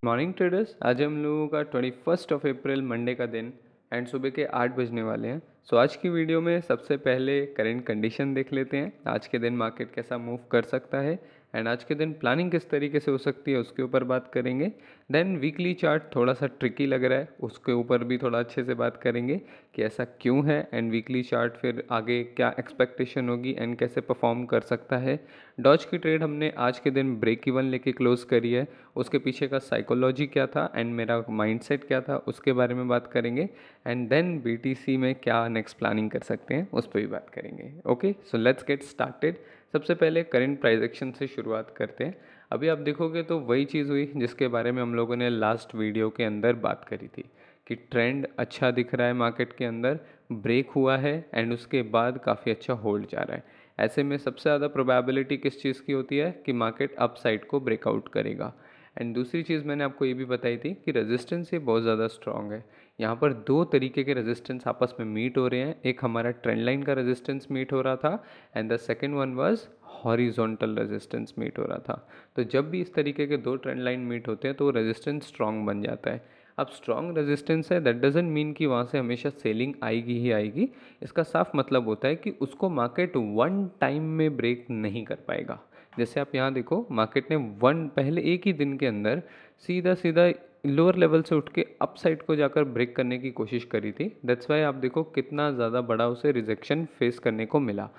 Morning traders, आज हम लोगों का 21 अप्रैल मंडे का दिन एंड सुबह के 8 बजने वाले हैं। सो आज की वीडियो में सबसे पहले करंट कंडीशन देख लेते हैं, आज के दिन मार्केट कैसा मूव कर सकता है एंड आज के दिन प्लानिंग किस तरीके से हो सकती है उसके ऊपर बात करेंगे। देन वीकली चार्ट थोड़ा सा ट्रिकी लग रहा है, उसके ऊपर भी थोड़ा अच्छे से बात करेंगे कि ऐसा क्यों है एंड वीकली चार्ट फिर आगे क्या एक्सपेक्टेशन होगी एंड कैसे परफॉर्म कर सकता है। डॉज की ट्रेड हमने आज के दिन ब्रेक इवन लेके क्लोज करी है, उसके पीछे का साइकोलॉजी क्या था एंड मेरा माइंडसेट क्या था उसके बारे में बात करेंगे। एंड देन बीटीसी में क्या नेक्स्ट प्लानिंग कर सकते हैं उस पर भी बात करेंगे। Okay, so let's get started. सबसे पहले करंट प्राइस एक्शन से शुरुआत करते हैं। अभी आप देखोगे तो वही चीज़ हुई जिसके बारे में हम लोगों ने लास्ट वीडियो के अंदर बात करी थी कि ट्रेंड अच्छा दिख रहा है, मार्केट के अंदर ब्रेक हुआ है एंड उसके बाद काफ़ी अच्छा होल्ड जा रहा है। ऐसे में सबसे ज़्यादा प्रोबेबिलिटी किस चीज़ की होती है कि मार्केट अप साइड को ब्रेकआउट करेगा। एंड दूसरी चीज़ मैंने आपको ये भी बताई थी कि रेजिस्टेंस ये बहुत ज़्यादा स्ट्रांग है। यहाँ पर दो तरीके के रेजिस्टेंस आपस में मीट हो रहे हैं, एक हमारा ट्रेंड लाइन का रेजिस्टेंस मीट हो रहा था and the second one was horizontal resistance meet हो रहा था। तो जब भी इस तरीके के दो ट्रेंड लाइन मीट होते हैं तो रेजिस्टेंस स्ट्रांग बन जाता है। अब स्ट्रांग रेजिस्टेंस है दैट डजंट मीन कि वहाँ से हमेशा सेलिंग आएगी ही आएगी। इसका साफ मतलब होता है कि उसको मार्केट वन टाइम में ब्रेक नहीं कर पाएगा। जैसे आप यहाँ देखो, मार्केट ने वन पहले एक ही दिन के अंदर सीधा सीधा लोअर लेवल से उठ के अप साइड को जाकर ब्रेक करने की कोशिश करी थी। दैट्स वाई आप देखो कितना ज़्यादा बड़ा उसे रिजेक्शन फेस करने को मिला।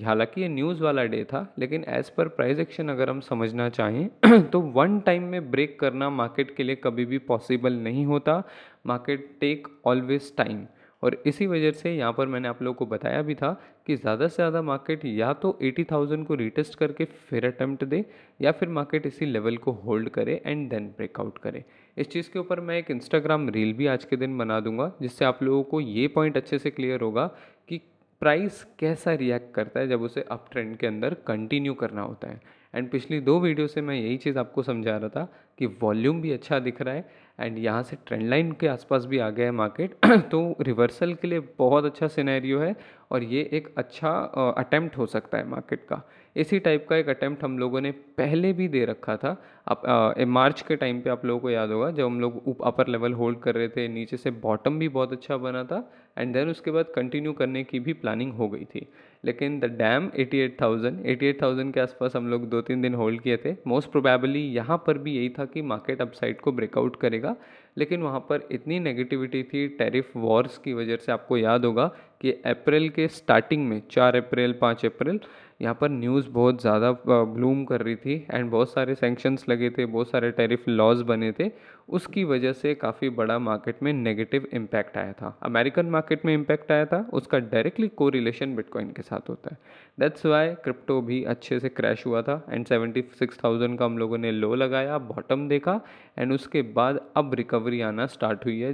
हालांकि ये न्यूज़ वाला डे था, लेकिन एज पर प्राइस एक्शन अगर हम समझना चाहें तो वन टाइम में ब्रेक करना मार्केट के लिए कभी भी पॉसिबल नहीं होता। मार्केट टेक ऑलवेज टाइम, और इसी वजह से यहाँ पर मैंने आप लोगों को बताया भी था कि ज़्यादा से ज़्यादा मार्केट या तो 80,000 को रिटेस्ट करके फिर अटेम्प्ट दे, या फिर मार्केट इसी लेवल को होल्ड करे एंड देन ब्रेकआउट करे। इस चीज़ के ऊपर मैं एक इंस्टाग्राम रील भी आज के दिन बना दूंगा, जिससे आप लोगों को ये पॉइंट अच्छे से क्लियर होगा कि प्राइस कैसा रिएक्ट करता है जब उसे अप ट्रेंड के अंदर कंटिन्यू करना होता है। एंड पिछली दो वीडियो से मैं यही चीज़ आपको समझा रहा था कि वॉल्यूम भी अच्छा दिख रहा है एंड यहाँ से ट्रेंड लाइन के आसपास भी आ गया है मार्केट तो रिवर्सल के लिए बहुत अच्छा सिनेरियो है और ये एक अच्छा अटेम्प्ट हो सकता है मार्केट का। इसी टाइप का एक अटेम्प्ट हम लोगों ने पहले भी दे रखा था। आप मार्च के टाइम पे आप लोगों को याद होगा, जब हम लोग अपर लेवल होल्ड कर रहे थे, नीचे से बॉटम भी बहुत अच्छा बना था एंड देन उसके बाद कंटिन्यू करने की भी प्लानिंग हो गई थी। लेकिन द डैम 88,000 के आसपास हम लोग 2-3 दिन होल्ड किए थे। मोस्ट प्रोबेबली यहाँ पर भी यही था कि मार्केट अपसाइड को ब्रेकआउट करेगा, लेकिन वहाँ पर इतनी नेगेटिविटी थी टैरिफ वॉर्स की वजह से। आपको याद होगा कि अप्रैल के स्टार्टिंग में 4 अप्रैल 5 अप्रैल यहाँ पर न्यूज़ बहुत ज़्यादा ब्लूम कर रही थी एंड बहुत सारे सैंक्शंस लगे थे, बहुत सारे टैरिफ लॉज बने थे। उसकी वजह से काफ़ी बड़ा मार्केट में नेगेटिव इम्पैक्ट आया था, अमेरिकन मार्केट में इम्पैक्ट आया था, उसका डायरेक्टली कोरिलेशन बिटकॉइन के साथ होता है। दैट्स वाई क्रिप्टो भी अच्छे से क्रैश हुआ था एंड 76,000 का हम लोगों ने लो लगाया, बॉटम देखा एंड उसके बाद अब रिकवरी आना स्टार्ट हुई है।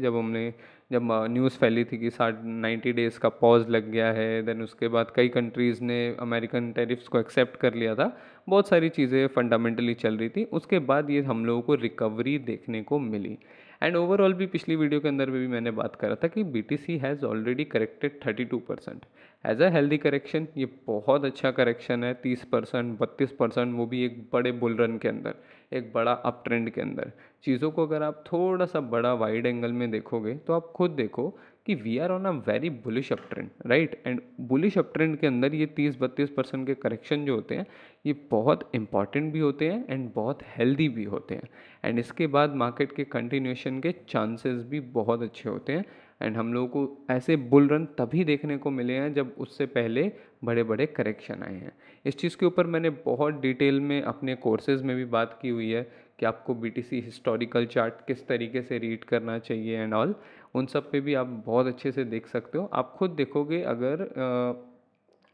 जब न्यूज़ फैली थी कि 90 डेज़ का पॉज लग गया है, देन उसके बाद कई कंट्रीज़ ने अमेरिकन टैरिफ्स को एक्सेप्ट कर लिया था, बहुत सारी चीज़ें फंडामेंटली चल रही थी, उसके बाद ये हम लोगों को रिकवरी देखने को मिली। एंड ओवरऑल भी पिछली वीडियो के अंदर भी मैंने बात करा था कि BTC has already corrected 32%। As a healthy correction ये बहुत अच्छा करेक्शन है। 30% 32%, वो भी एक बड़े बुल रन के अंदर, एक बड़ा अप ट्रेंड के अंदर। चीज़ों को अगर आप थोड़ा सा बड़ा वाइड एंगल में देखोगे तो आप खुद देखो कि we are on a very bullish up trend, right. And bullish up trend के अंदर ये 30-32% के करेक्शन जो होते हैं ये बहुत इंपॉर्टेंट भी होते हैं एंड बहुत हेल्दी भी होते हैं। एंड इसके बाद मार्केट के कंटिन्यूएशन के चांसेस भी बहुत अच्छे होते हैं। एंड हम लोगों को ऐसे बुल रन तभी देखने को मिले हैं जब उससे पहले बड़े बड़े करेक्शन आए हैं। इस चीज़ के ऊपर मैंने बहुत डिटेल में अपने कोर्सेज में भी बात की हुई है कि आपको BTC हिस्टोरिकल चार्ट किस तरीके से रीड करना चाहिए एंड ऑल, उन सब पे भी आप बहुत अच्छे से देख सकते हो। आप खुद देखोगे अगर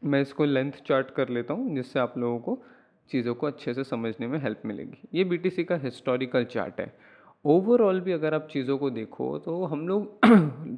मैं इसको लेंथ चार्ट कर लेता हूँ जिससे आप लोगों को चीज़ों को अच्छे से समझने में हेल्प मिलेगी। ये BTC का हिस्टोरिकल चार्ट है। ओवरऑल भी अगर आप चीज़ों को देखो तो हम लोग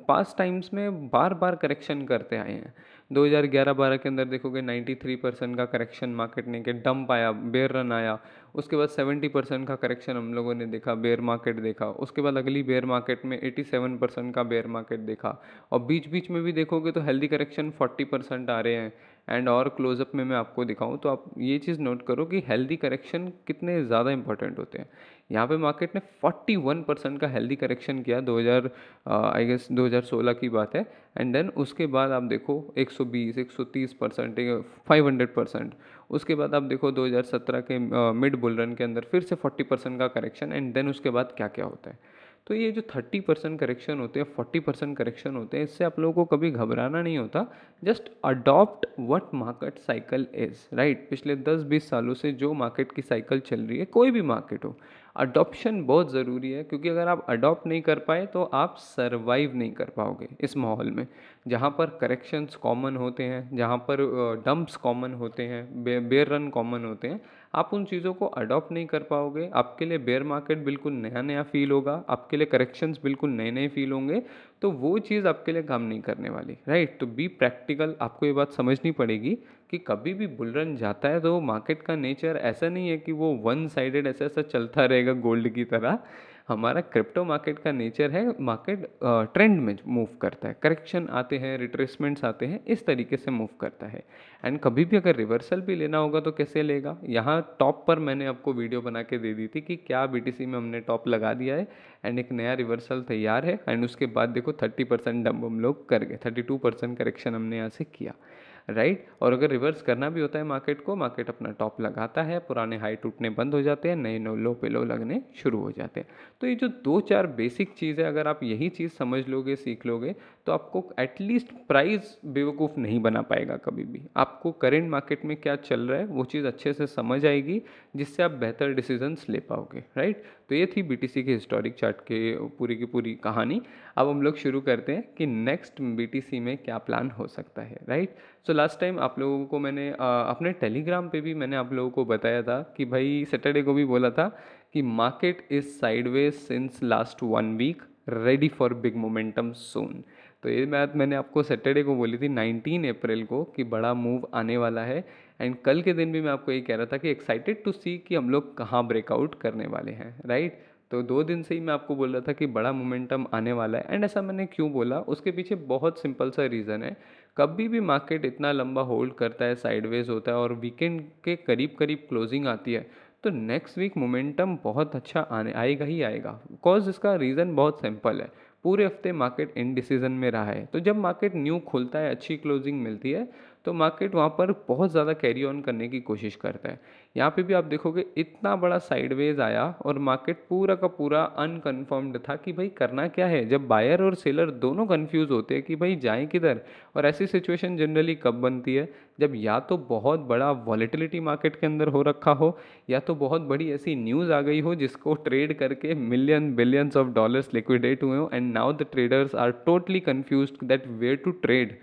पास्ट टाइम्स में बार बार करेक्शन करते आए हैं। 2011-12 के अंदर देखोगे 93% का करेक्शन मार्केट ने, के डंप आया, बेयर रन आया। उसके बाद 70% का करेक्शन हम लोगों ने देखा, बेयर मार्केट देखा। उसके बाद अगली बेयर मार्केट में 87% का बेयर मार्केट देखा। और बीच बीच में भी देखोगे तो हेल्दी करेक्शन 40% आ रहे हैं एंड और क्लोजअप में मैं आपको दिखाऊं तो आप ये चीज़ नोट करो कि हेल्दी करेक्शन कितने ज़्यादा इंपॉर्टेंट होते हैं। यहाँ पे मार्केट ने 41% का हेल्दी करेक्शन किया 2000 आई गेस 2016 की बात है। एंड देन उसके बाद आप देखो 120 130%, 500%। उसके बाद आप देखो 2017 के मिड बुल रन के अंदर फिर से 40% का करेक्शन। एंड देन उसके बाद क्या क्या होता है। तो ये जो 30% करेक्शन होते हैं, 40% करेक्शन होते हैं, इससे आप लोगों को कभी घबराना नहीं होता। Just adopt what market cycle is, right. पिछले 10-20 सालों से जो मार्केट की साइकिल चल रही है, कोई भी मार्केट हो, अडॉप्शन बहुत ज़रूरी है। क्योंकि अगर आप अडॉप्ट नहीं कर पाए तो आप सरवाइव नहीं कर पाओगे इस माहौल में, जहाँ पर करेक्शंस कॉमन होते हैं, जहाँ पर डंप्स कॉमन होते हैं, बेयर रन कॉमन होते हैं। आप उन चीज़ों को अडॉप्ट नहीं कर पाओगे। आपके लिए बेयर मार्केट बिल्कुल नया नया फील होगा, आपके लिए करेक्शंस बिल्कुल नए नए फील होंगे। तो वो चीज़ आपके लिए काम नहीं करने वाली, राइट। तो बी प्रैक्टिकल, आपको ये बात समझनी पड़ेगी कि कभी भी बुल रन जाता है तो मार्केट का नेचर ऐसा नहीं है कि वो वन साइडेड ऐसा ऐसा चलता रहेगा गोल्ड की तरह। हमारा क्रिप्टो मार्केट का नेचर है, मार्केट ट्रेंड में मूव करता है, करेक्शन आते हैं, रिट्रेसमेंट्स आते हैं, इस तरीके से मूव करता है। एंड कभी भी अगर रिवर्सल भी लेना होगा तो कैसे लेगा। यहाँ टॉप पर मैंने आपको वीडियो बना के दे दी थी कि क्या बीटीसी में हमने टॉप लगा दिया है एंड एक नया रिवर्सल तैयार है। एंड उसके बाद देखो 30% डंप हम लोग कर गए, 32% करेक्शन हमने यहाँ से किया, राइट। और अगर रिवर्स करना भी होता है मार्केट को, मार्केट अपना टॉप लगाता है, पुराने हाई टूटने बंद हो जाते हैं, नए नो लो पे लो लगने शुरू हो जाते हैं। तो ये जो 2-4 बेसिक चीज़ है, अगर आप यही चीज़ समझ लोगे, सीख लोगे, तो आपको एटलीस्ट प्राइस बेवकूफ़ नहीं बना पाएगा कभी भी। आपको करेंट मार्केट में क्या चल रहा है वो चीज़ अच्छे से समझ आएगी, जिससे आप बेहतर डिसीजंस ले पाओगे, राइट। तो ये थी बीटीसी के हिस्टोरिक चार्ट के पूरी की पूरी कहानी। अब हम लोग शुरू करते हैं कि नेक्स्ट बीटीसी में क्या प्लान हो सकता है, राइट। सो लास्ट टाइम आप लोगों को मैंने अपने टेलीग्राम पे भी मैंने आप लोगों को बताया था कि भाई सैटरडे को भी बोला था कि market is sideways since last 1 week, ready for big momentum soon. तो ये बात मैंने आपको सैटरडे को बोली थी 19 अप्रैल को कि बड़ा मूव आने वाला है। एंड कल के दिन भी मैं आपको ये कह रहा था कि एक्साइटेड टू सी कि हम लोग कहाँ ब्रेकआउट करने वाले हैं, राइट। तो 2 दिन से ही मैं आपको बोल रहा था कि बड़ा मोमेंटम आने वाला है। एंड ऐसा मैंने क्यों बोला, उसके पीछे बहुत सिंपल सा रीज़न है। कभी भी मार्केट इतना लंबा होल्ड करता है, साइडवेज होता है और वीकेंड के करीब करीब क्लोजिंग आती है, तो नेक्स्ट वीक मोमेंटम बहुत अच्छा आने आएगा ही आएगा। बिकॉज इसका रीज़न बहुत सिंपल है, पूरे हफ्ते मार्केट इनडिसीजन में रहा है। तो जब मार्केट न्यू खुलता है, अच्छी क्लोजिंग मिलती है, तो मार्केट वहाँ पर बहुत ज़्यादा कैरी ऑन करने की कोशिश करता है। यहाँ पे भी आप देखोगे इतना बड़ा साइडवेज आया और मार्केट पूरा का पूरा अनकन्फर्म्ड था कि भाई करना क्या है। जब बायर और सेलर दोनों कंफ्यूज होते हैं कि भाई जाएं किधर। और ऐसी सिचुएशन जनरली कब बनती है, जब या तो बहुत बड़ा वॉलेटिलिटी मार्केट के अंदर हो रखा हो, या तो बहुत बड़ी ऐसी न्यूज़ आ गई हो जिसको ट्रेड करके million billions of dollars liquidate हुए हो and now the traders are totally confused that where to trade.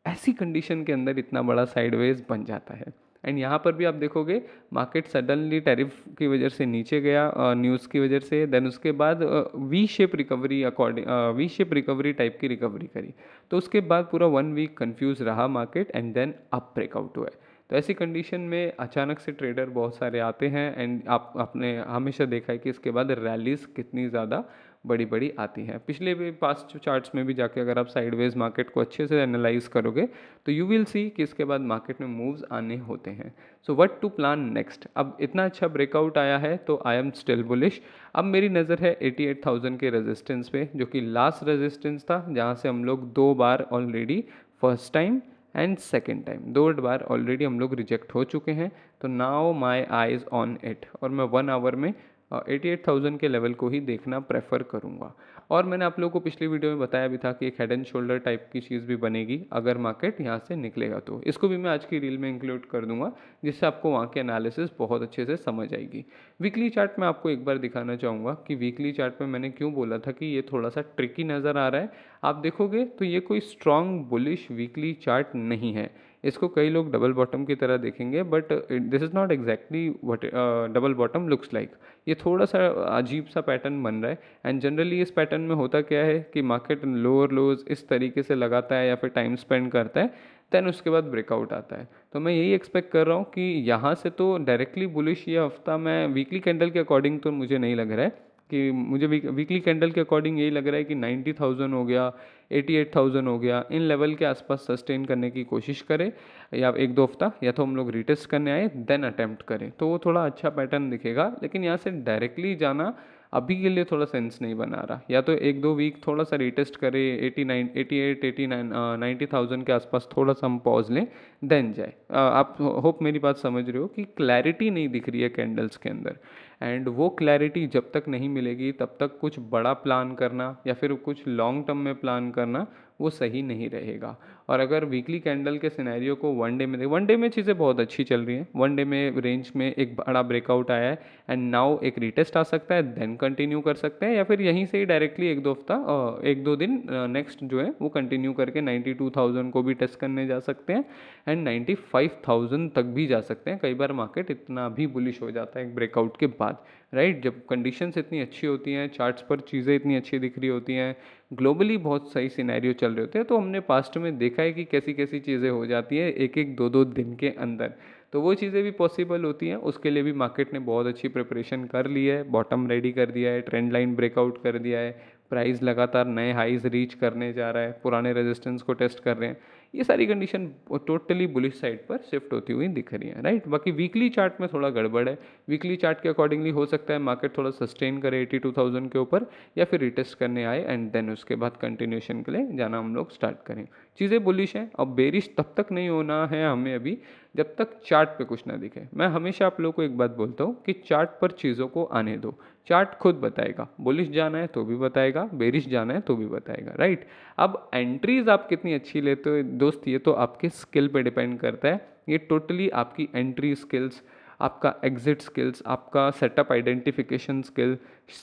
ऐसी कंडीशन के अंदर इतना बड़ा साइडवेज बन जाता है। एंड यहाँ पर भी आप देखोगे मार्केट सडनली टैरिफ की वजह से नीचे गया, न्यूज़ की वजह से। देन उसके बाद V shape recovery, according V shape recovery type की रिकवरी करी। तो उसके बाद पूरा 1 वीक कंफ्यूज रहा market and then up breakout हुआ है। तो ऐसी कंडीशन में अचानक से ट्रेडर बहुत सारे आते हैं एंड आप आपने हमेशा देखा है कि इसके बाद रैलीज कितनी ज़्यादा बड़ी बड़ी आती हैं। पिछले भी पास्ट चार्ट्स में भी जाके अगर आप साइडवेज मार्केट को अच्छे से एनालाइज करोगे तो यू विल सी कि इसके बाद मार्केट में मूव्स आने होते हैं। So what to plan next. अब इतना अच्छा ब्रेकआउट आया है तो आई एम स्टिल बुलिश। अब मेरी नज़र है 88,000 के रेजिस्टेंस पे, जो कि लास्ट रेजिस्टेंस था, जहाँ से हम लोग 2 बार already, first time and second time 2 बार ऑलरेडी हम लोग रिजेक्ट हो चुके हैं। तो now my eyes on it, और मैं 1 आवर में 88,000 के लेवल को ही देखना प्रेफर करूँगा। और मैंने आप लोगों को पिछली वीडियो में बताया भी था कि एक हेड एंड शोल्डर टाइप की चीज़ भी बनेगी अगर मार्केट यहाँ से निकलेगा। तो इसको भी मैं आज की रील में इंक्लूड कर दूंगा, जिससे आपको वहाँ के एनालिसिस बहुत अच्छे से समझ आएगी। वीकली चार्ट में आपको एक बार दिखाना चाहूँगा कि वीकली चार्ट में मैंने क्यों बोला था कि ये थोड़ा सा ट्रिकी नज़र आ रहा है। आप देखोगे तो ये कोई स्ट्रॉन्ग बुलिश वीकली चार्ट नहीं है। इसको कई लोग डबल बॉटम की तरह देखेंगे, but this is not exactly what double bottom looks like. ये थोड़ा सा अजीब सा पैटर्न बन रहा है। एंड जनरली इस पैटर्न में होता क्या है कि मार्केट लोअर लोज इस तरीके से लगाता है या फिर टाइम स्पेंड करता है, देन उसके बाद ब्रेकआउट आता है। तो मैं यही एक्सपेक्ट कर रहा हूँ कि यहाँ से तो डायरेक्टली बुलिश ये हफ्ता मैं वीकली कैंडल के अकॉर्डिंग तो मुझे नहीं लग रहा है, कि मुझे वीकली कैंडल के अकॉर्डिंग यही लग रहा है कि 90,000 हो गया, 88,000 हो गया, इन लेवल के आसपास सस्टेन करने की कोशिश करें, या एक दो हफ्ता या तो हम लोग रिटेस्ट करने आए देन अटेम्प्ट करें, तो वो थोड़ा अच्छा पैटर्न दिखेगा। लेकिन यहाँ से डायरेक्टली जाना अभी के लिए थोड़ा सेंस नहीं बना रहा। या तो एक दो वीक थोड़ा सा रिटेस्ट करें 89, 88, 89, 90,000 के आसपास थोड़ा सा हम पॉज लें देन जाए। आप होप मेरी बात समझ रहे हो कि क्लैरिटी नहीं दिख रही है कैंडल्स के अंदर, एंड वो क्लैरिटी जब तक नहीं मिलेगी तब तक कुछ बड़ा प्लान करना या फिर कुछ लॉन्ग टर्म में प्लान करना वो सही नहीं रहेगा। और अगर वीकली कैंडल के सिनेरियो को वन डे में चीज़ें बहुत अच्छी चल रही हैं, वन डे में रेंज में एक बड़ा ब्रेकआउट आया है एंड नाउ एक रिटेस्ट आ सकता है, देन कंटिन्यू कर सकते हैं, या फिर यहीं से ही डायरेक्टली एक दो हफ्ता एक दो दिन नेक्स्ट जो है वो कंटिन्यू करके 92,000 को भी टेस्ट करने जा सकते हैं एंड 95,000 तक भी जा सकते हैं। कई बार मार्केट इतना भी बुलिश हो जाता है एक ब्रेकआउट के बाद, राइट। जब कंडीशंस इतनी अच्छी होती हैं, चार्ट्स पर चीज़ें इतनी अच्छी दिख रही होती हैं, ग्लोबली बहुत सही सिनेरियो चल रहे होते हैं, तो हमने पास्ट में देखा है कि कैसी कैसी चीज़ें हो जाती हैं एक एक दो दो दिन के अंदर। तो वो चीज़ें भी पॉसिबल होती हैं, उसके लिए भी मार्केट ने बहुत अच्छी प्रिपरेशन कर ली है, बॉटम रेडी कर दिया है, ट्रेंड लाइन ब्रेकआउट कर दिया है, प्राइस लगातार नए हाईज रीच करने जा रहा है, पुराने रेजिस्टेंस को टेस्ट कर रहे हैं। ये सारी कंडीशन टोटली बुलिश साइड पर शिफ्ट होती हुई दिख रही है, राइट। बाकी वीकली चार्ट में थोड़ा गड़बड़ है। वीकली चार्ट के अकॉर्डिंगली हो सकता है मार्केट थोड़ा सस्टेन करे 82,000 के ऊपर, या फिर रिटेस्ट करने आए एंड देन उसके बाद कंटिन्यूशन के लिए जाना हम लोग स्टार्ट करें। चीज़ें बुलिश हैं। अब बेरिश तब तक नहीं होना है हमें अभी जब तक चार्ट पे कुछ ना दिखे। मैं हमेशा आप लोगों को एक बात बोलता हूँ कि चार्ट पर चीज़ों को आने दो, चार्ट खुद बताएगा। बुलिश जाना है तो भी बताएगा, बेरिश जाना है तो भी बताएगा, राइट। अब एंट्रीज आप कितनी अच्छी लेते हो दोस्त, ये तो आपके स्किल पे डिपेंड करता है। ये टोटली आपकी एंट्री स्किल्स, आपका एग्जिट स्किल्स, आपका setup identification skill,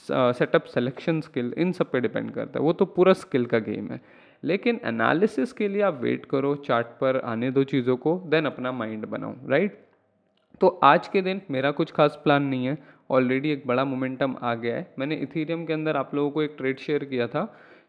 setup selection skill, इन सब पे डिपेंड करता है। वो तो पूरा स्किल का गेम है। लेकिन एनालिसिस के लिए आप वेट करो, चार्ट पर आने दो चीज़ों को, देन अपना माइंड बनाओ, राइट। तो आज के दिन मेरा कुछ खास प्लान नहीं है, ऑलरेडी एक बड़ा मोमेंटम आ गया है। मैंने इथीरियम के अंदर आप लोगों को एक ट्रेड शेयर किया था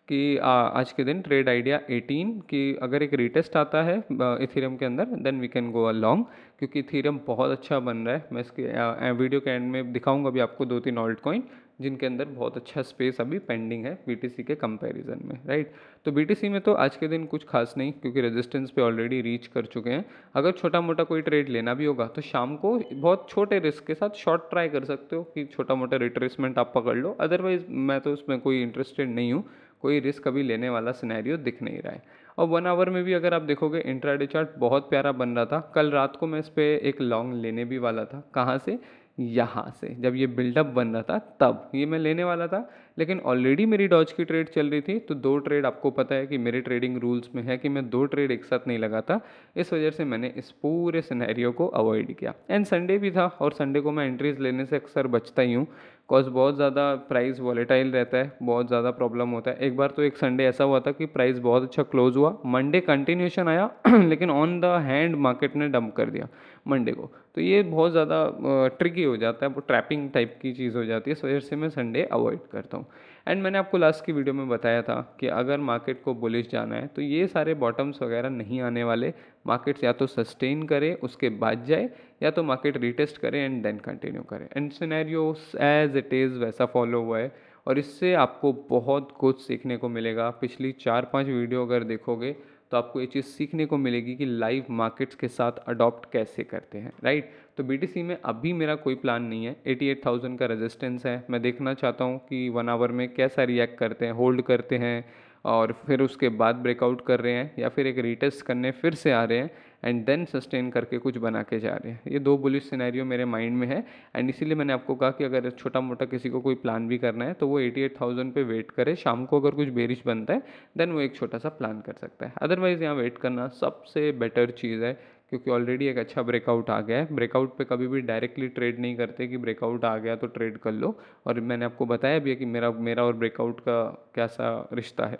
कि आज के दिन ट्रेड आइडिया 18 कि अगर एक रिटेस्ट आता है इथीरियम के अंदर then we can go along, क्योंकि इथीरियम बहुत अच्छा बन रहा है। मैं इसके वीडियो के एंड में दिखाऊंगा भी आपको दो तीन ऑल्ट कॉइन जिनके अंदर बहुत अच्छा स्पेस अभी पेंडिंग है बीटीसी के कंपैरिजन में, राइट। तो बीटीसी में तो आज के दिन कुछ खास नहीं, क्योंकि रेजिस्टेंस पे ऑलरेडी रीच कर चुके हैं। अगर छोटा मोटा कोई ट्रेड लेना भी होगा तो शाम को बहुत छोटे रिस्क के साथ शॉर्ट ट्राई कर सकते हो कि छोटा मोटा रिट्रेसमेंट आप पकड़ लो। अदरवाइज मैं तो उसमें कोई इंटरेस्टेड नहीं हूँ, कोई रिस्क अभी लेने वाला सिनेरियो दिख नहीं रहा है। और 1 आवर में भी अगर आप देखोगे इंट्राडे चार्ट बहुत प्यारा बन रहा था। कल रात को मैं इस पर एक लॉन्ग लेने भी वाला था। कहाँ से? यहाँ से। जब ये बिल्डअप बन रहा था तब ये मैं लेने वाला था, लेकिन ऑलरेडी मेरी डॉज की ट्रेड चल रही थी। तो दो ट्रेड, आपको पता है कि मेरे ट्रेडिंग रूल्स में है कि मैं दो ट्रेड एक साथ नहीं लगाता, इस वजह से मैंने इस पूरे सिनेरियो को अवॉइड किया। एंड संडे भी था, और संडे को मैं एंट्रीज लेने से अक्सर बचता ही हूँ, कॉज बहुत ज़्यादा प्राइस वॉलेटाइल रहता है, बहुत ज़्यादा प्रॉब्लम होता है। एक बार तो एक संडे ऐसा हुआ था कि प्राइस बहुत अच्छा क्लोज हुआ, मंडे कंटिन्यूशन आया लेकिन ऑन द हैंड मार्केट ने डंप कर दिया मंडे को। तो ये बहुत ज़्यादा ट्रिकी हो जाता है, वो ट्रैपिंग टाइप की चीज़ हो जाती है, इस वजह से मैं संडे अवॉइड करता हूँ। एंड मैंने आपको लास्ट की वीडियो में बताया था कि अगर मार्केट को बुलिश जाना है तो ये सारे बॉटम्स वगैरह नहीं आने वाले। मार्केट या तो सस्टेन करे उसके बाद जाए, या तो मार्केट रिटेस्ट करे एंड देन कंटिन्यू करे। And scenario as it is वैसा फॉलो हुआ है, और इससे आपको बहुत कुछ सीखने को मिलेगा। पिछली 4-5 वीडियो अगर देखोगे तो आपको ये चीज़ सीखने को मिलेगी कि लाइव मार्केट्स के साथ अडॉप्ट कैसे करते हैं, राइट। तो बीटीसी में अभी मेरा कोई प्लान नहीं है। 88,000 का रेजिस्टेंस है, मैं देखना चाहता हूँ कि 1 आवर में कैसा रिएक्ट करते हैं, होल्ड करते हैं और फिर उसके बाद ब्रेकआउट कर रहे हैं, या फिर एक रीटेस्ट करने फिर से आ रहे हैं एंड देन सस्टेन करके कुछ बना के जा रहे हैं। ये दो बुलिश सिनेरियो मेरे माइंड में है, एंड इसीलिए मैंने आपको कहा कि अगर छोटा मोटा किसी को कोई प्लान भी करना है तो वो 88,000 पे वेट करे। शाम को अगर कुछ बेरिश बनता है देन वो एक छोटा सा प्लान कर सकता है। अदरवाइज़ यहाँ वेट करना सबसे बेटर चीज़ है, क्योंकि ऑलरेडी एक अच्छा ब्रेकआउट आ गया है। ब्रेकआउट पे कभी भी डायरेक्टली ट्रेड नहीं करते कि ब्रेकआउट आ गया तो ट्रेड कर लो। और मैंने आपको बताया भी है कि मेरा और ब्रेकआउट का कैसा रिश्ता है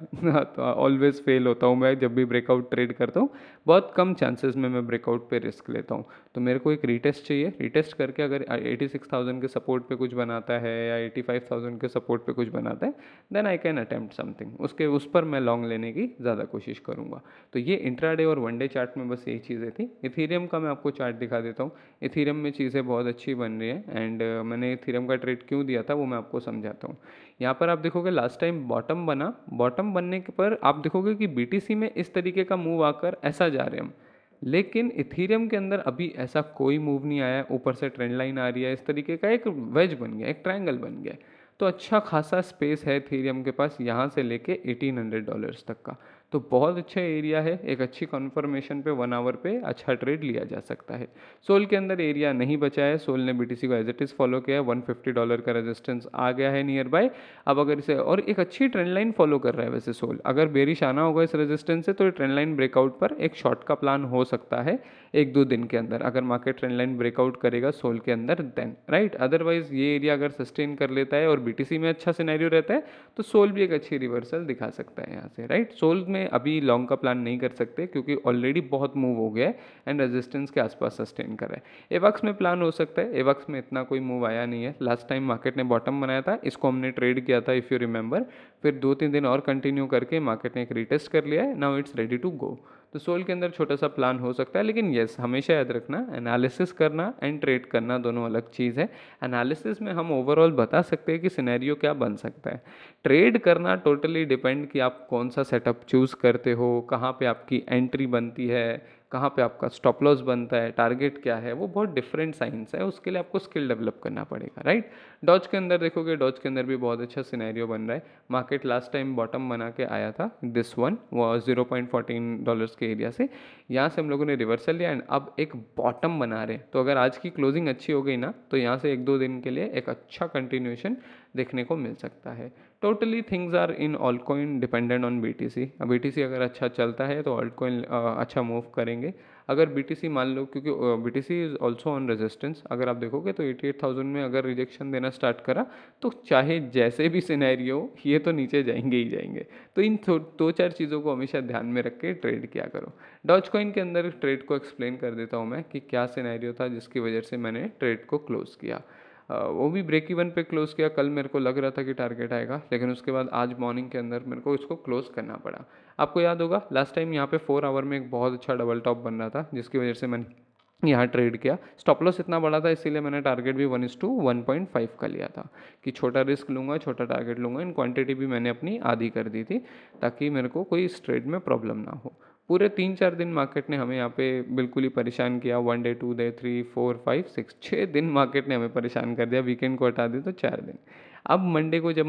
तो ऑलवेज फेल होता हूँ मैं जब भी ब्रेकआउट ट्रेड करता हूँ। बहुत कम चांसेस में मैं ब्रेकआउट पे रिस्क लेता हूँ। तो मेरे को एक रीटेस्ट चाहिए, रीटेस्ट करके अगर 86,000 के सपोर्ट पे कुछ बनाता है या 85,000 के सपोर्ट पे कुछ बनाता है then I can attempt something, उसके उस पर मैं लॉन्ग लेने की ज़्यादा कोशिश करूँगा। तो ये इंट्राडे और वनडे चार्ट में बस यही चीज़ें थी। इथीरियम का मैं आपको चार्ट दिखा देता हूँ। इथीरियम में चीज़ें बहुत अच्छी बन रही हैं एंड मैंने इथीरियम का ट्रेड क्यों दिया था वो मैं आपको समझाता हूँ। यहाँ पर आप देखोगे लास्ट टाइम बॉटम बना, बॉटम बनने के पर आप देखोगे कि बीटीसी में इस तरीके का मूव आकर ऐसा जा रहे हैं हम, लेकिन इथीरियम के अंदर अभी ऐसा कोई मूव नहीं आया है। ऊपर से ट्रेंड लाइन आ रही है, इस तरीके का एक वेज बन गया, एक ट्रायंगल बन गया है। तो अच्छा खासा स्पेस है इथीरियम के पास यहाँ से लेके $1800 तक का। तो बहुत अच्छा एरिया है, एक अच्छी कन्फर्मेशन पे 1 आवर पे अच्छा ट्रेड लिया जा सकता है। सोल के अंदर एरिया नहीं बचा है, सोल ने बीटीसी को एज इट इज़ फॉलो किया है। $150 का रेजिस्टेंस आ गया है नियर बाय। अब अगर इसे और एक अच्छी ट्रेंड लाइन फॉलो कर रहा है वैसे सोल, अगर बेरिश आना होगा इस रेजिस्टेंस से तो ट्रेंड लाइन ब्रेकआउट पर एक शॉर्ट का प्लान हो सकता है 1-2 दिन के अंदर, अगर मार्केट ट्रेंड लाइन ब्रेकआउट करेगा सोल के अंदर देन राइट। अदरवाइज ये एरिया अगर सस्टेन कर लेता है और बीटीसी में अच्छा सिनेरियो रहता है तो सोल भी एक अच्छी रिवर्सल दिखा सकता है यहाँ से राइट। सोल में अभी लॉन्ग का प्लान नहीं कर सकते क्योंकि ऑलरेडी बहुत मूव हो गया है एंड रेजिस्टेंस के आसपास सस्टेन कर रहा है। एवक्स में प्लान हो सकता है, एवक्स में इतना कोई मूव आया नहीं है। लास्ट टाइम मार्केट ने बॉटम बनाया था, इसको हमने ट्रेड किया था इफ़ यू रिमेंबर, फिर 2-3 दिन और कंटिन्यू करके मार्केट ने एक रीटेस्ट कर लिया है, now it's ready to go. तो सोल के अंदर छोटा सा प्लान हो सकता है, लेकिन यस हमेशा याद रखना एनालिसिस करना एंड ट्रेड करना दोनों अलग चीज़ है। एनालिसिस में हम ओवरऑल बता सकते हैं कि सिनेरियो क्या बन सकता है, ट्रेड करना टोटली डिपेंड कि आप कौन सा सेटअप चूज़ करते हो, कहाँ पे आपकी एंट्री बनती है, कहाँ पे आपका स्टॉप लॉस बनता है, टारगेट क्या है, वो बहुत डिफरेंट साइंस है, उसके लिए आपको स्किल डेवलप करना पड़ेगा राइट। डॉज के अंदर देखोगे, डॉज के अंदर भी बहुत अच्छा सिनेरियो बन रहा है। मार्केट लास्ट टाइम बॉटम बना के आया था, दिस वन वो $0.14 के एरिया से, यहाँ से हम लोगों ने रिवर्सल लिया एंड अब एक बॉटम बना रहे हैं। तो अगर आज की क्लोजिंग अच्छी हो गई ना तो यहाँ से 1-2 दिन के लिए एक अच्छा कंटिन्यूएशन देखने को मिल सकता है। Totally things are in all coin dependent on BTC. BTC अगर अच्छा चलता है तो ऑल्ट कॉइन अच्छा मूव करेंगे। अगर बीटीसी मान लो, क्योंकि BTC is also on resistance, अगर आप देखोगे तो 88,000 में अगर रिजेक्शन देना स्टार्ट करा तो चाहे जैसे भी सिनेरियो ये तो नीचे जाएंगे ही जाएंगे। तो इन 2-4 चीज़ों को हमेशा ध्यान में रख के ट्रेड किया करो। डॉज कॉइन के अंदर ट्रेड को एक्सप्लेन कर देता हूँ मैं कि क्या सिनेरियो था जिसकी वजह से मैंने ट्रेड को क्लोज किया। वो भी ब्रेक इवन पे क्लोज किया। कल मेरे को लग रहा था कि टारगेट आएगा, लेकिन उसके बाद आज मॉर्निंग के अंदर मेरे को इसको क्लोज करना पड़ा। आपको याद होगा लास्ट टाइम यहाँ पे 4 आवर में एक बहुत अच्छा डबल टॉप बन रहा था जिसकी वजह से मैंने यहाँ ट्रेड किया। स्टॉप लॉस इतना बड़ा था इसीलिए मैंने टारगेट भी 1:1.5 का लिया था कि छोटा रिस्क लूँगा, छोटा टारगेट लूँगा। इन क्वांटिटी भी मैंने अपनी आधी कर दी थी ताकि मेरे को कोई इस ट्रेड में प्रॉब्लम ना हो। पूरे 3-4 दिन मार्केट ने हमें यहाँ पे बिल्कुल ही परेशान किया। 1 डे, 2 डे, 3, 4, 5, 6, 6 दिन मार्केट ने हमें परेशान कर दिया। वीकेंड को हटा दी तो 4 दिन। अब मंडे को जब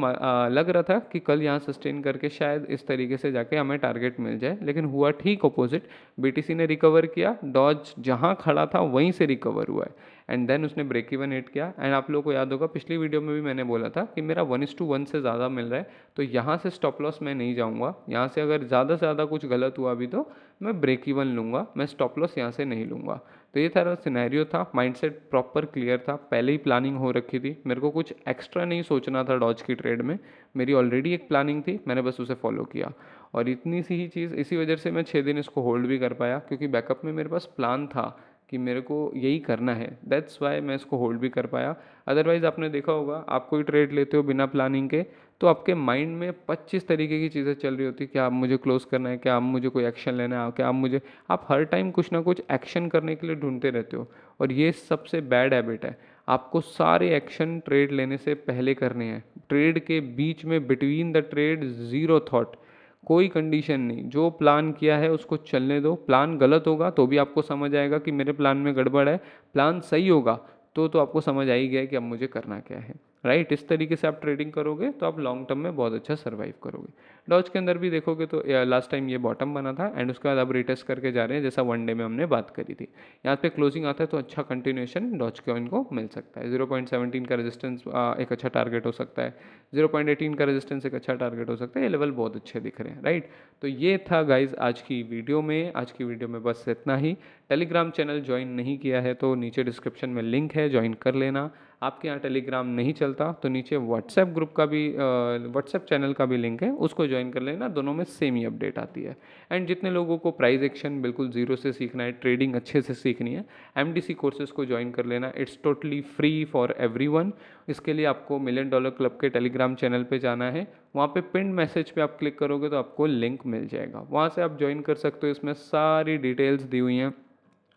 लग रहा था कि कल यहाँ सस्टेन करके शायद इस तरीके से जाके हमें टारगेट मिल जाए, लेकिन हुआ ठीक अपोजिट। बीटीसी ने रिकवर किया, डॉज जहाँ खड़ा था वहीं से रिकवर हुआ है एंड देन उसने ब्रेक इवन हिट किया। एंड आप लोगों को याद होगा पिछली वीडियो में भी मैंने बोला था कि मेरा 1:1 से ज़्यादा मिल रहा है तो यहाँ से स्टॉप लॉस मैं नहीं जाऊँगा। यहाँ से अगर ज़्यादा से ज़्यादा कुछ गलत हुआ भी तो मैं ब्रेक इवन लूँगा, मैं स्टॉप लॉस यहाँ से नहीं लूँगा। तो ये सारा सिनेरियो था, माइंडसेट प्रॉपर क्लियर था, पहले ही प्लानिंग हो रखी थी। मेरे को कुछ एक्स्ट्रा नहीं सोचना था डॉज की ट्रेड में, मेरी ऑलरेडी एक प्लानिंग थी, मैंने बस उसे फॉलो किया। और इतनी सी ही चीज़, इसी वजह से मैं 6 दिन इसको होल्ड भी कर पाया क्योंकि बैकअप में मेरे पास प्लान था कि मेरे को यही करना है। दैट्स वाई मैं इसको होल्ड भी कर पाया। अदरवाइज़ आपने देखा होगा, आप कोई ट्रेड लेते हो बिना प्लानिंग के तो आपके माइंड में 25 तरीके की चीज़ें चल रही होती, क्या अब मुझे क्लोज करना है, क्या अब मुझे कोई एक्शन लेना है, क्या अब मुझे, आप हर टाइम कुछ ना कुछ एक्शन करने के लिए ढूंढते रहते हो। और ये सबसे बैड हैबिट है। आपको सारे एक्शन ट्रेड लेने से पहले करने हैं। ट्रेड के बीच में between the trade zero thought, कोई कंडीशन नहीं, जो प्लान किया है उसको चलने दो। प्लान गलत होगा तो भी आपको समझ आएगा कि मेरे प्लान में गड़बड़ है, प्लान सही होगा तो आपको समझ आ ही गया कि अब मुझे करना क्या है राइट। इस तरीके से आप ट्रेडिंग करोगे तो आप लॉन्ग टर्म में बहुत अच्छा सर्वाइव करोगे। डॉज के अंदर भी देखोगे तो लास्ट टाइम ये बॉटम बना था एंड उसके बाद अब रिटेस्ट करके जा रहे हैं जैसा 1 डे में हमने बात करी थी। यहाँ पे क्लोजिंग आता है तो अच्छा कंटिन्यूएशन डॉज कॉइन को मिल सकता है। 0.17 का रेजिस्टेंस एक अच्छा टारगेट हो सकता है, 0.18 का रेजिस्टेंस एक अच्छा टारगेट हो सकता है। ये लेवल बहुत अच्छे दिख रहे हैं राइट। तो ये था गाइज आज की वीडियो में। आज की वीडियो में बस इतना ही। टेलीग्राम चैनल ज्वाइन नहीं किया है तो नीचे डिस्क्रिप्शन में लिंक है, ज्वाइन कर लेना। आपके यहाँ टेलीग्राम नहीं चलता तो नीचे व्हाट्सएप ग्रुप का भी, व्हाट्सएप चैनल का भी लिंक है, उसको ज्वाइन कर लेना। दोनों में सेम ही अपडेट आती है। एंड जितने लोगों को प्राइस एक्शन बिल्कुल ज़ीरो से सीखना है, ट्रेडिंग अच्छे से सीखनी है, एमडीसी कोर्सेज को ज्वाइन कर लेना। It's totally free for everyone. इसके लिए आपको मिलियन डॉलर क्लब के टेलीग्राम चैनल पे जाना है। वहाँ पे पिन मैसेज पे आप क्लिक करोगे तो आपको लिंक मिल जाएगा, वहाँ से आप ज्वाइन कर सकते हो। इसमें सारी डिटेल्स दी हुई हैं,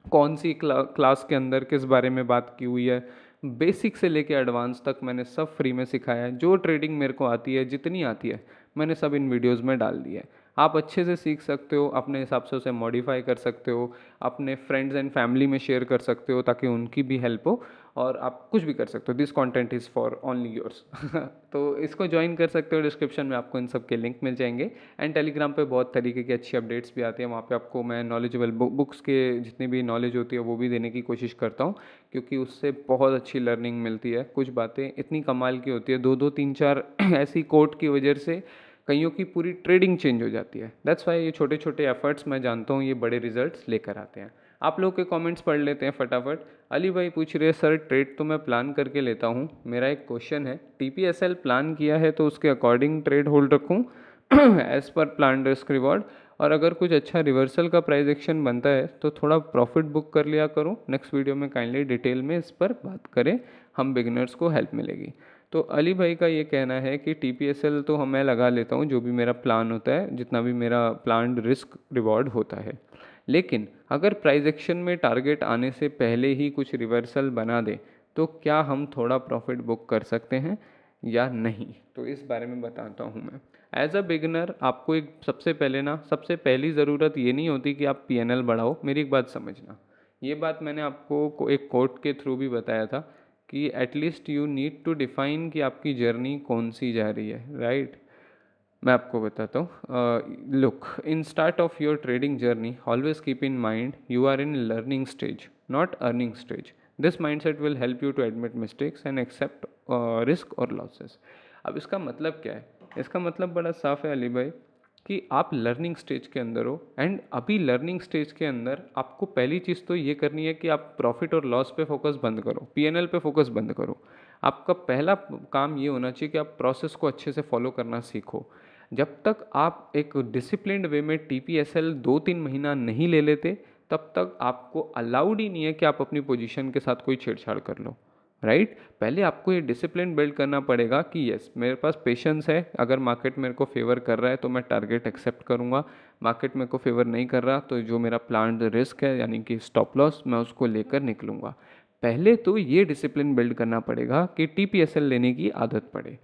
कौन सी क्लास के अंदर किस बारे में बात की हुई है, बेसिक से लेके एडवांस तक मैंने सब फ्री में सिखाया है। जो ट्रेडिंग मेरे को आती है, जितनी आती है, मैंने सब इन वीडियोस में डाल दिया है। आप अच्छे से सीख सकते हो, अपने हिसाब से उसे मॉडिफाई कर सकते हो, अपने फ्रेंड्स एंड फैमिली में शेयर कर सकते हो ताकि उनकी भी हेल्प हो, और आप कुछ भी कर सकते हो। This content is for only yours. तो इसको ज्वाइन कर सकते हो, डिस्क्रिप्शन में आपको इन सब के लिंक मिल जाएंगे। एंड टेलीग्राम पे बहुत तरीके की अच्छी अपडेट्स भी आती हैं, वहाँ पे आपको मैं नॉलेजेबल बुक्स के जितनी भी नॉलेज होती है वो भी देने की कोशिश करता हूँ, क्योंकि उससे बहुत अच्छी लर्निंग मिलती है। कुछ बातें इतनी कमाल की होती है, दो दो तीन चार ऐसी कोट की वजह से कईयों की पूरी ट्रेडिंग चेंज हो जाती है। दैट्स वाई ये छोटे छोटे एफर्ट्स मैं जानता हूँ ये बड़े रिजल्ट्स लेकर आते हैं। आप लोग के कमेंट्स पढ़ लेते हैं फटाफट। अली भाई पूछ रहे हैं, सर ट्रेड तो मैं प्लान करके लेता हूँ, मेरा एक क्वेश्चन है, टीपीएसएल प्लान किया है तो उसके अकॉर्डिंग ट्रेड होल्ड रखूँ as per plan risk reward, और अगर कुछ अच्छा रिवर्सल का प्राइस एक्शन बनता है तो थोड़ा प्रॉफिट बुक कर लिया करूँ। नेक्स्ट वीडियो में काइंडली डिटेल में इस पर बात करें, हम बिगिनर्स को हेल्प मिलेगी। तो अली भाई का ये कहना है कि टीपीएसएल तो मैं लगा लेता हूँ जो भी मेरा प्लान होता है, जितना भी मेरा प्लान रिस्क रिवॉर्ड होता है, लेकिन अगर प्राइस एक्शन में टारगेट आने से पहले ही कुछ रिवर्सल बना दे तो क्या हम थोड़ा प्रॉफिट बुक कर सकते हैं या नहीं। तो इस बारे में बताता हूँ मैं। एज अ बिगनर आपको एक सबसे पहली ज़रूरत ये नहीं होती कि आप पीएनएल बढ़ाओ। मेरी एक बात समझना, ये बात मैंने आपको एक कोट के थ्रू भी बताया था कि at least you need to define कि आपकी जर्नी कौन सी जा रही है, राइट। मैं आपको बताता हूँ। Look, in start of your trading journey always keep in mind you are in learning stage, not earning stage. This mindset will help you to admit mistakes and accept risk और losses. अब इसका मतलब क्या है? इसका मतलब बड़ा साफ है अली भाई, कि आप लर्निंग स्टेज के अंदर हो, एंड अभी लर्निंग स्टेज के अंदर आपको पहली चीज़ तो ये करनी है कि आप प्रॉफिट और लॉस पे फोकस बंद करो, पीएनएल पे फोकस बंद करो। आपका पहला काम ये होना चाहिए कि आप प्रोसेस को अच्छे से फॉलो करना सीखो। जब तक आप एक डिसिप्लिन्ड वे में टीपीएसएल 2-3 महीना नहीं ले लेते, तब तक आपको अलाउड ही नहीं है कि आप अपनी पोजीशन के साथ कोई छेड़छाड़ कर लो, राइट। पहले आपको ये डिसिप्लिन बिल्ड करना पड़ेगा कि यस मेरे पास पेशेंस है, अगर मार्केट मेरे को फेवर कर रहा है तो मैं टारगेट एक्सेप्ट करूँगा, मार्केट मेरे को फेवर नहीं कर रहा तो जो मेरा प्लान्ड रिस्क है यानी कि स्टॉप लॉस, मैं उसको लेकर निकलूँगा। पहले तो ये डिसिप्लिन बिल्ड करना पड़ेगा कि टीपीएसएल लेने की आदत पड़े।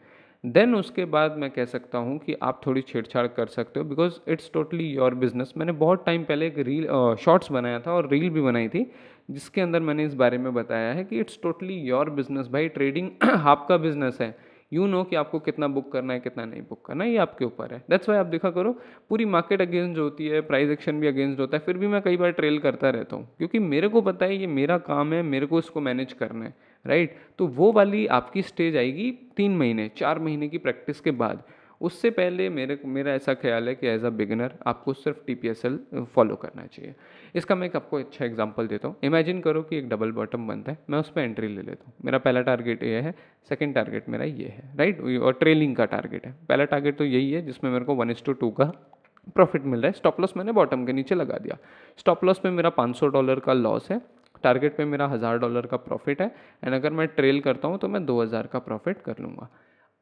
देन उसके बाद मैं कह सकता हूँ कि आप थोड़ी छेड़छाड़ कर सकते हो, because it's totally your business. मैंने बहुत टाइम पहले एक रील शॉर्ट्स बनाया था और रील भी बनाई थी, जिसके अंदर मैंने इस बारे में बताया है कि इट्स टोटली योर बिजनेस भाई। ट्रेडिंग आपका बिजनेस है, यू नो कि आपको कितना बुक करना है कितना नहीं बुक करना है, ये आपके ऊपर है। दैट्स वाई आप देखा करो, पूरी मार्केट अगेंस्ट होती है, प्राइस एक्शन भी अगेंस्ट होता है, फिर भी मैं कई बार ट्रेल करता रहता हूँ, क्योंकि मेरे को पता है ये मेरा काम है, मेरे को इसको मैनेज करना है, राइट। तो वो वाली आपकी स्टेज आएगी 3 महीने 4 महीने की प्रैक्टिस के बाद। उससे पहले मेरा ऐसा ख्याल है कि एज अ बिगिनर आपको सिर्फ टीपीएसएल फॉलो करना चाहिए। इसका मैं एक आपको अच्छा एग्जांपल देता हूँ। इमेजिन करो कि एक डबल बॉटम बनता है, मैं उस पर एंट्री ले लेता हूँ। मेरा पहला टारगेट ये है, सेकंड टारगेट मेरा ये है, राइट, और ट्रेलिंग का टारगेट है। पहला टारगेट तो यही है जिसमें मेरे को 1:2 का प्रॉफिट मिल रहा है। स्टॉप लॉस मैंने बॉटम के नीचे लगा दिया। स्टॉप लॉस पे मेरा $500 का लॉस है, टारगेट पे मेरा $1000 का प्रॉफिट है, एंड अगर मैं ट्रेल करता हूँ तो मैं 2000 का प्रॉफिट कर लूँगा।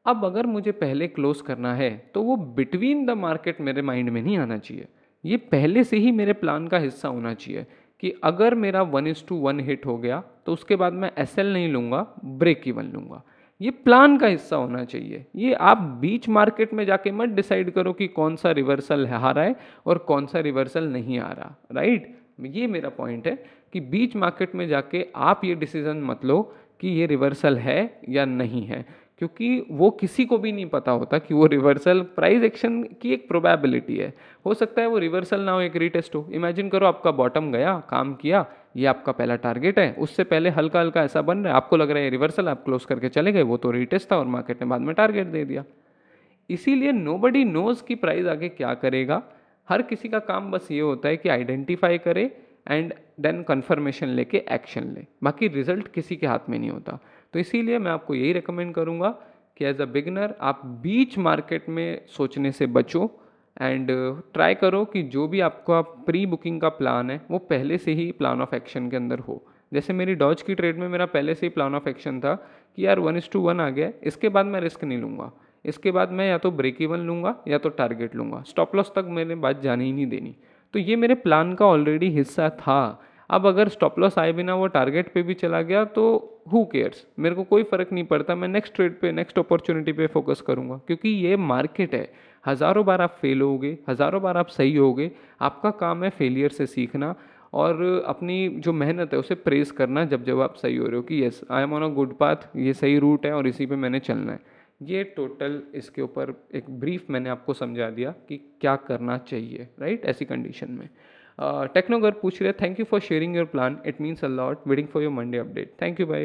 अब अगर मुझे पहले क्लोज करना है तो वो बिटवीन द मार्केट मेरे माइंड में नहीं आना चाहिए, ये पहले से ही मेरे प्लान का हिस्सा होना चाहिए कि अगर मेरा 1:1 हिट हो गया तो उसके बाद मैं एसएल नहीं लूँगा, ब्रेक इवन लूँगा। ये प्लान का हिस्सा होना चाहिए। ये आप बीच मार्केट में जाके मत डिसाइड करो कि कौन सा रिवर्सल आ रहा है और कौन सा रिवर्सल नहीं आ रहा, राइट। ये मेरा पॉइंट है कि बीच मार्केट में जाके आप ये डिसीजन मत लो कि ये रिवर्सल है या नहीं है, क्योंकि वो किसी को भी नहीं पता होता कि वो रिवर्सल प्राइस एक्शन की एक प्रोबेबिलिटी है। हो सकता है वो रिवर्सल ना हो, एक रीटेस्ट हो। इमेजिन करो आपका बॉटम गया, काम किया, ये आपका पहला टारगेट है, उससे पहले हल्का हल्का ऐसा बन रहा है, आपको लग रहा है रिवर्सल, आप क्लोज करके चले गए, वो तो रीटेस्ट था और मार्केट ने बाद में टारगेट दे दिया। इसीलिए नोबडी नोज कि प्राइस आगे क्या करेगा। हर किसी का काम बस ये होता है कि आइडेंटिफाई करे एंड देन कन्फर्मेशन लेके एक्शन ले, बाकी रिजल्ट किसी के हाथ में नहीं होता। तो इसीलिए मैं आपको यही रिकमेंड करूँगा कि एज अ बिगनर आप बीच मार्केट में सोचने से बचो, एंड ट्राई करो कि जो भी आपका प्री बुकिंग का प्लान है वो पहले से ही प्लान ऑफ एक्शन के अंदर हो। जैसे मेरी डॉज की ट्रेड में मेरा पहले से ही प्लान ऑफ एक्शन था कि यार 1:1 आ गया, इसके बाद मैं रिस्क नहीं लूँगा, इसके बाद मैं या तो ब्रेक इवन लूँगा या तो टारगेट लूँगा, स्टॉप लॉस तक मैंने बात जाने ही नहीं देनी। तो ये मेरे प्लान का ऑलरेडी हिस्सा था। अब अगर स्टॉप लॉस आए बिना वो टारगेट पे भी चला गया तो हु केयर्स, मेरे को कोई फ़र्क नहीं पड़ता, मैं नेक्स्ट ट्रेड पे नेक्स्ट अपॉर्चुनिटी पे फोकस करूँगा, क्योंकि ये मार्केट है। हज़ारों बार आप फेल होगे, हज़ारों बार आप सही होगे, आपका काम है फेलियर से सीखना और अपनी जो मेहनत है उसे प्रेस करना जब जब आप सही हो रहे हो कि yes I am on a good path, ये सही रूट है और इसी पे मैंने चलना है। ये टोटल इसके ऊपर एक ब्रीफ मैंने आपको समझा दिया कि क्या करना चाहिए, राइट, ऐसी कंडीशन में। टेक्नोगर पूछ रहे, thank you for sharing your plan, it means a lot, waiting for your Monday update. Thank you भाई।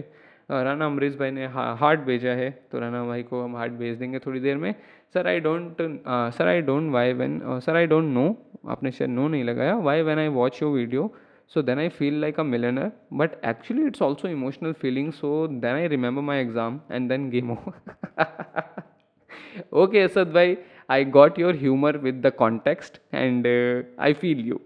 राना अमरीश भाई ने हार्ट भेजा है, तो राना भाई को हम हार्ट भेज देंगे थोड़ी देर में। Sir I don't why when, sir I don't know, आपने शायद नो नहीं लगाया, why when I watch your video so then I feel like a millionaire, but actually it's also emotional feeling, so then I remember my exam and then game over. Okay Asad bhai, I got your humor with the context and I feel you.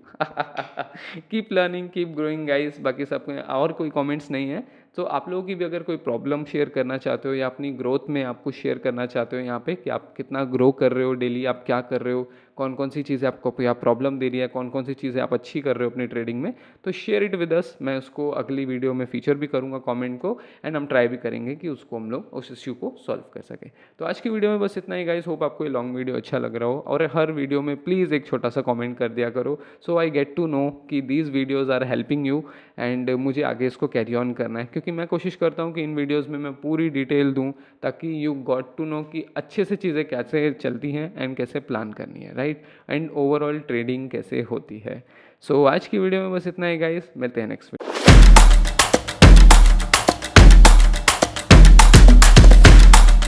Keep learning keep growing guys. बाकी सब और कोई comments नहीं है, तो आप लोगों की भी अगर कोई प्रॉब्लम शेयर करना चाहते हो या अपनी ग्रोथ में आप कुछ शेयर करना चाहते हो यहाँ पे कि आप कितना ग्रो कर रहे हो डेली, आप क्या कर रहे हो, कौन कौन सी चीज़ें आपको या प्रॉब्लम दे रही है, कौन कौन सी चीज़ें आप अच्छी कर रहे हो अपनी ट्रेडिंग में, तो शेयर इट विद अस। मैं उसको अगली वीडियो में फीचर भी करूँगा कमेंट को, एंड हम ट्राई भी करेंगे कि उसको हम लोग उस इश्यू को सॉल्व कर सकें। तो आज की वीडियो में बस इतना ही गाइस, होप आपको ये लॉन्ग वीडियो अच्छा लग रहा हो, और हर वीडियो में प्लीज़ एक छोटा सा कॉमेंट कर दिया करो, so I get to know कि these videos are helping you and मुझे आगे इसको कैरी ऑन करना है, क्योंकि मैं कोशिश करता हूँ कि इन वीडियोज़ में मैं पूरी डिटेल दूँ ताकि यू गॉट टू नो कि अच्छे से चीज़ें कैसे चलती हैं एंड कैसे प्लान करनी है, राइट, एंड ओवरऑल ट्रेडिंग कैसे होती है। सो आज की वीडियो में बस इतना ही गाइस, मिलते हैं नेक्स्ट वीडियो।